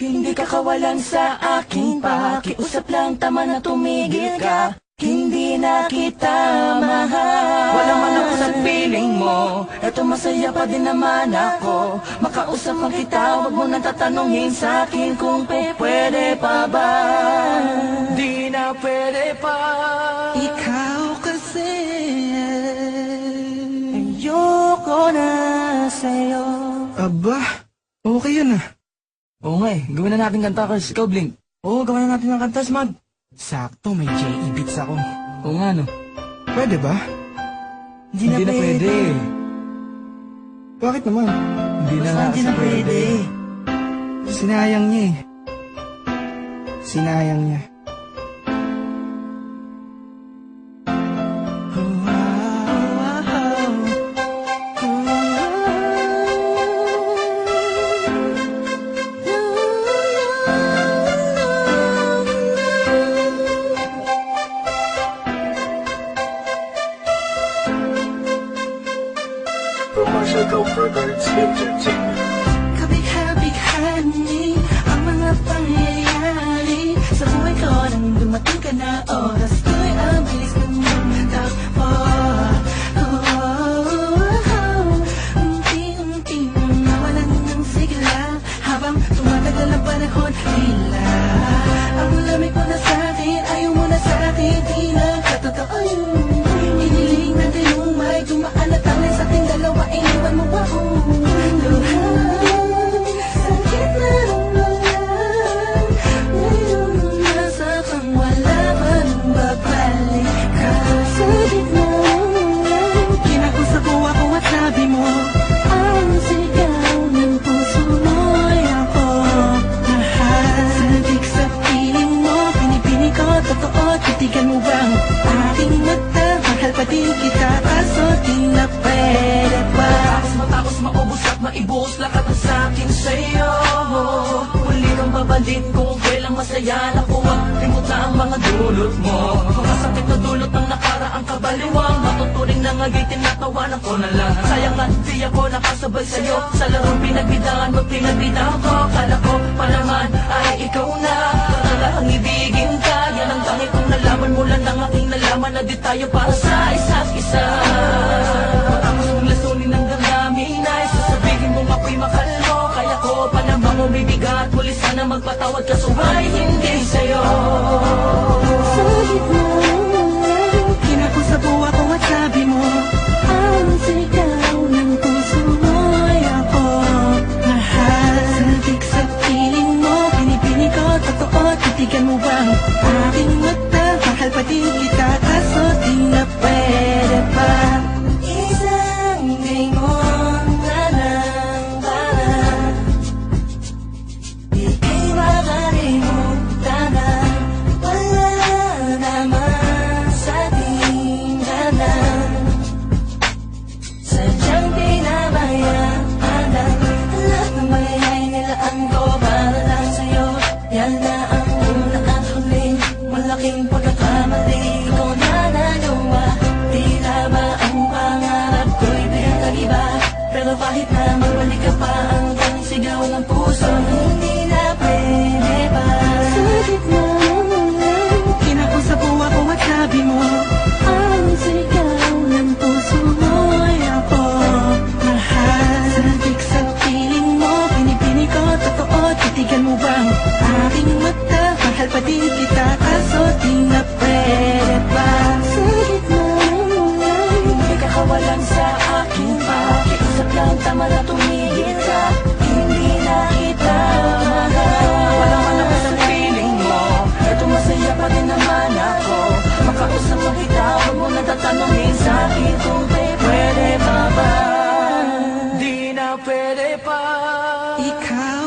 Hindi ka kawalan sa aking pakiusap lang, tama na tumigil ka. Hindi na kita mahal. Wala man ako sa piling mo, eto masaya pa din naman ako. Makausap man kita, wag mo nang tatanungin sa akin kung pwede pa ba. Di na pwede pa. Ikaw kasi Ayoko na sa'yo. aba, okay yun ah. Oo nga eh, gawin na natin kanta, Kars. Ikaw, Blink. Oo, gawin na natin ng kanta, Smag. Sakto, may J.E. beats ako. Oo nga, no? Pwede ba? Hindi na pwede. Bakit naman? Hindi na nga kasi pwede. Sinayang niya eh. Sinayang niya. Commercial Go Records Entertainment. Kabigha-bighani ang mga pangyayari sa buhay ko nang dumating ka na. Oras ko'y ang bilis ng takbo. Unti-unti nang nawalan ng sigla habang tumatagal ang panahon. Tila ang lamig mo na sa'kin, ayaw mo na sa'kin, di na katotoo yun. Iniling natin yung may dumaan at tangin sa ating dalawa, iniwan mo ako. Sakit na ramdaman, ngayon nasa kang wala pa nang babalik ka. Sa gitna ng kinakusap mo ako at sabi mo, ang sigaw ng puso mo'y ako mahal. Sandig sa piling mo, pinipili ko, totoo, titigan mo bang aking mata? Mahal pa din kita, kaso di na pwede pa. Matapos maubos at maibuhos lahat ng sa'kin sa'yo. Muli kang babalik kung kailang masaya. Nakuha, limutan ang mga dulot mo. Mga sakit na dulot ng nakaraang kabaliwang. Matuturing na nga'y tinatawanan ko na lang. Sayang nga, di ako nakasabay sa'yo. Sa larong pinagbidahan mo, pinagbidahan ko. Kala ko pa naman ay ikaw na. Talagang ibigin ka. Yan ang tangi kong nalaman mula ng aking nalaman na di tayo para sa isa't isa. Matapos mong lasunin ng damdamin ay sasabihin mong ako'y mahal mo. Kaya ko pa namang umibigat, muli sana magpatawad ka, suway hindi sa'yo. Sa gitna ng kinakusap mo ako at sabi mo, ang sigaw ng puso mo'y ako mahal. Sandig sa piling mo, pinipili ko, totoo, titigan mo bang aking mata? Mahal pa din kita, kaso di na pwede pa. Isang lingon na lang para ika'y makalimutan na wala naman sa tinggalan. Sadyang pinabayaan ang lahat ng bagay nilaan ko para lang sa'yo. Yan na ang una at huling malaking pagkakamali ko na nagawa. Tila ba ang pangarap ko'y pinag-iba? Pero kahit na magbalik ka pa, hanggang sigaw ng puso, hindi na pwede pa. Sa gitna ng kinakusap mo ako at sabi mo, ang sigaw ng puso mo'y ako mahal. Sandig sa piling mo, pinipili ko, totoo, titigan mo bang aking mata? Mahal pa din kita, kaso di na pwede pa. Sa gitna ng Hindi ka kawalan sa aking pakiusap lang, tama na tumigil ka. Hindi na kita mahal. Wala man ako sa piling mo, eto masaya pa din naman ako. Makausap mo kita, wag mo nang tatanungin sa akin kung pwede pa ba. Di na pwede pa. ikaw